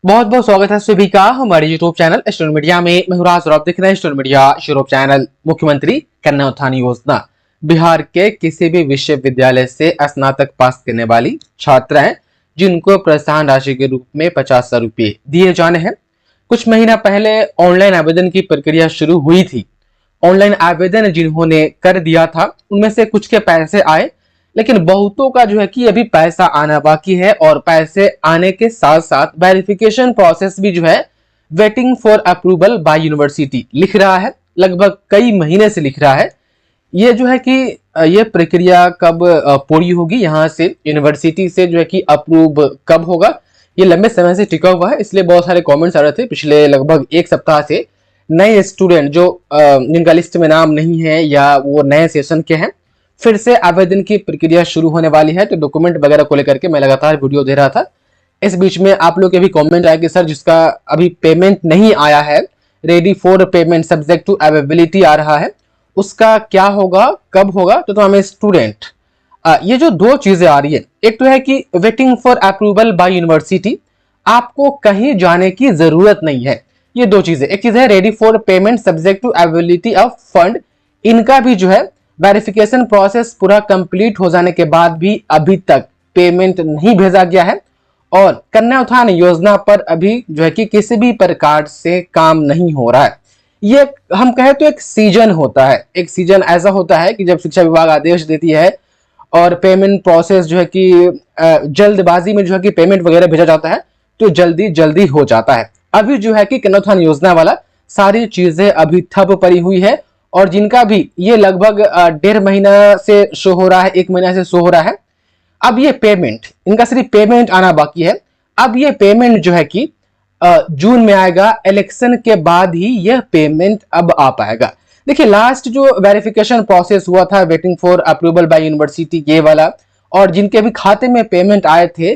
बहुत बहुत स्वागत है सभी का हमारे यूट्यूब चैनल स्टूडेंट मीडिया में। मैं हूं राज और आप देख रहे हैं स्टूडेंट मीडिया यूट्यूब चैनल। मुख्यमंत्री कन्या उत्थान योजना बिहार के किसी भी विश्वविद्यालय से स्नातक पास करने वाली छात्र हैं जिनको प्रोत्साहन राशि के रूप में 50,000 रुपये दिए जाने हैं। कुछ महीना पहले ऑनलाइन आवेदन की प्रक्रिया शुरू हुई थी। ऑनलाइन आवेदन जिन्होंने कर दिया था उनमें से कुछ के पैसे आए, लेकिन बहुतों का जो है कि अभी पैसा आना बाकी है और पैसे आने के साथ साथ वेरिफिकेशन प्रोसेस भी जो है waiting for approval bye university लिख रहा है। लगभग कई महीने से लिख रहा है। ये जो है कि ये प्रक्रिया कब पूरी होगी, यहाँ से यूनिवर्सिटी से जो है कि अप्रूव कब होगा, ये लंबे समय से टिका हुआ है। इसलिए बहुत सारे कमेंट्स आ रहे थे पिछले लगभग एक सप्ताह से। नए स्टूडेंट जो जिनका लिस्ट में नाम नहीं है या वो नए सेशन के हैं, फिर से आवेदन की प्रक्रिया शुरू होने वाली है। तो डॉक्यूमेंट वगैरह को लेकर के मैं लगातार वीडियो दे रहा था। इस बीच में आप लोग के भी कमेंट आया कि सर जिसका अभी पेमेंट नहीं आया है, ready for payment subject to availability आ रहा है, उसका क्या होगा, कब होगा। तो हमें स्टूडेंट ये जो दो चीजें आ रही है, एक तो है कि waiting for approval bye university, आपको कहीं जाने की जरूरत नहीं है। ये दो चीजें, एक चीज है ready for payment subject to availability of fund, इनका भी जो है वेरिफिकेशन प्रोसेस पूरा कंप्लीट हो जाने के बाद भी अभी तक पेमेंट नहीं भेजा गया है। और कन्या उत्थान योजना पर अभी जो है कि किसी भी प्रकार से काम नहीं हो रहा है। ये हम कहें तो एक सीजन होता है। एक सीजन ऐसा होता है कि जब शिक्षा विभाग आदेश देती है और पेमेंट प्रोसेस जो है कि जल्दबाजी में जो है कि पेमेंट वगैरह भेजा जाता है, तो जल्दी जल्दी हो जाता है। अभी जो है कि कन्या उत्थान योजना वाला सारी चीजें अभी ठप पड़ी हुई है। और जिनका भी ये लगभग 1.5 महीना से शो हो रहा है, 1 महीना से शो हो रहा है, अब ये पेमेंट, इनका सिर्फ पेमेंट आना बाकी है। अब ये पेमेंट जो है कि जून में आएगा, इलेक्शन के बाद ही यह पेमेंट अब आ पाएगा। देखिए लास्ट जो वेरिफिकेशन प्रोसेस हुआ था waiting for approval bye university, ये वाला, और जिनके भी खाते में पेमेंट आए थे,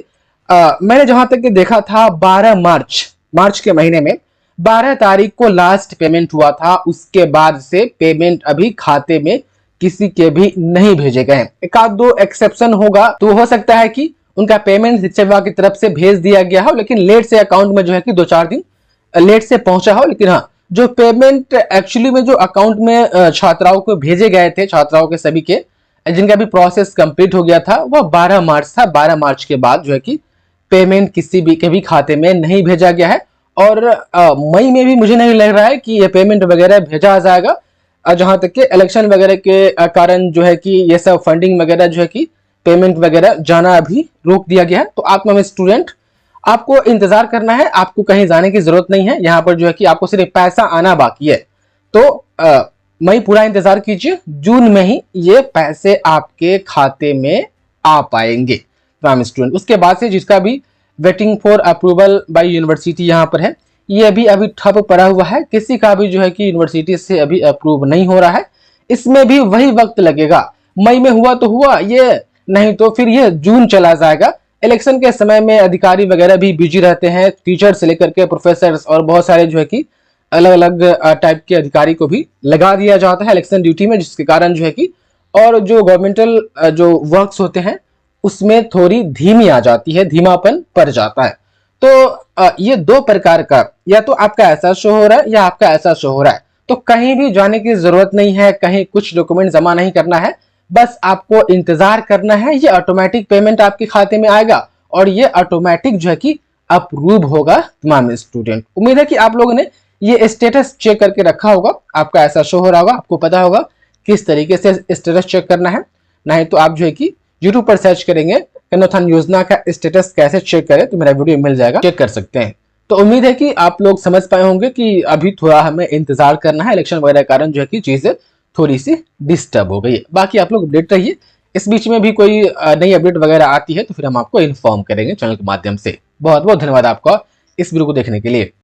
मैंने जहां तक देखा था 12 मार्च के महीने में 12 तारीख को लास्ट पेमेंट हुआ था। उसके बाद से पेमेंट अभी खाते में किसी के भी नहीं भेजे गए हैं। एक आध दो एक्सेप्शन होगा, तो हो सकता है कि उनका पेमेंट शिक्षा विभाग की तरफ से भेज दिया गया हो, लेकिन लेट से अकाउंट में जो है कि 2-4 दिन लेट से पहुंचा हो। लेकिन हाँ, जो पेमेंट एक्चुअली में जो अकाउंट में छात्राओं को भेजे गए थे, छात्राओं के सभी के जिनका भी प्रोसेस कंप्लीट हो गया था, वह 12 मार्च था। 12 मार्च के बाद जो है कि पेमेंट किसी भी के भी खाते में नहीं भेजा गया है। और मई में भी मुझे नहीं लग रहा है कि ये पेमेंट वगैरह भेजा जाएगा। जहां तक कि इलेक्शन वगैरह के कारण जो है कि ये सब फंडिंग वगैरह जो है कि पेमेंट वगैरह जाना अभी रोक दिया गया है। तो आप में स्टूडेंट, आपको इंतजार करना है, आपको कहीं जाने की जरूरत नहीं है। यहाँ पर जो है कि आपको सिर्फ पैसा आना बाकी है। तो मई पूरा इंतजार कीजिए, जून में ही ये पैसे आपके खाते में आ पाएंगे स्टूडेंट। उसके बाद से जिसका भी waiting for approval bye university यहाँ पर है, ये अभी ठप पड़ा हुआ है। किसी का भी जो है कि यूनिवर्सिटी से अभी अप्रूव नहीं हो रहा है। इसमें भी वही वक्त लगेगा। मई में हुआ तो हुआ ये, नहीं तो फिर ये जून चला जाएगा। इलेक्शन के समय में अधिकारी वगैरह भी बिजी रहते हैं, टीचर से लेकर के प्रोफेसर और बहुत सारे जो है कि अलग अलग टाइप के अधिकारी को भी लगा दिया जाता है इलेक्शन ड्यूटी में, जिसके कारण जो है कि और जो गवर्नमेंटल जो वर्क्स होते हैं उसमें थोड़ी धीमी आ जाती है, धीमापन पड़ जाता है। तो ये दो प्रकार का, या तो आपका ऐसा शो हो रहा है या आपका ऐसा शो हो रहा है। तो कहीं भी जाने की जरूरत नहीं है, कहीं कुछ डॉक्यूमेंट जमा नहीं करना है, बस आपको इंतजार करना है। ये ऑटोमेटिक पेमेंट आपके खाते में आएगा और ये ऑटोमेटिक जो है कि अप्रूव होगा तमाम स्टूडेंट। उम्मीद है कि आप लोगों ने ये स्टेटस चेक करके रखा होगा, आपका ऐसा शो हो रहा होगा, आपको पता होगा किस तरीके से स्टेटस चेक करना है। नहीं तो आप जो है कि यूट्यूब पर सर्च करेंगे कन्या उत्थान योजना का स्टेटस कैसे चेक करें, तो मेरा वीडियो मिल जाएगा, चेक कर सकते हैं। तो उम्मीद है कि आप लोग समझ पाए होंगे कि अभी थोड़ा हमें इंतजार करना है। इलेक्शन वगैरह के कारण जो है कि चीजें थोड़ी सी डिस्टर्ब हो गई है। बाकी आप लोग अपडेट रहिए। इस बीच में भी कोई नई अपडेट वगैरह आती है तो फिर हम आपको इन्फॉर्म करेंगे चैनल के माध्यम से। बहुत बहुत धन्यवाद आपका इस वीडियो को देखने के लिए।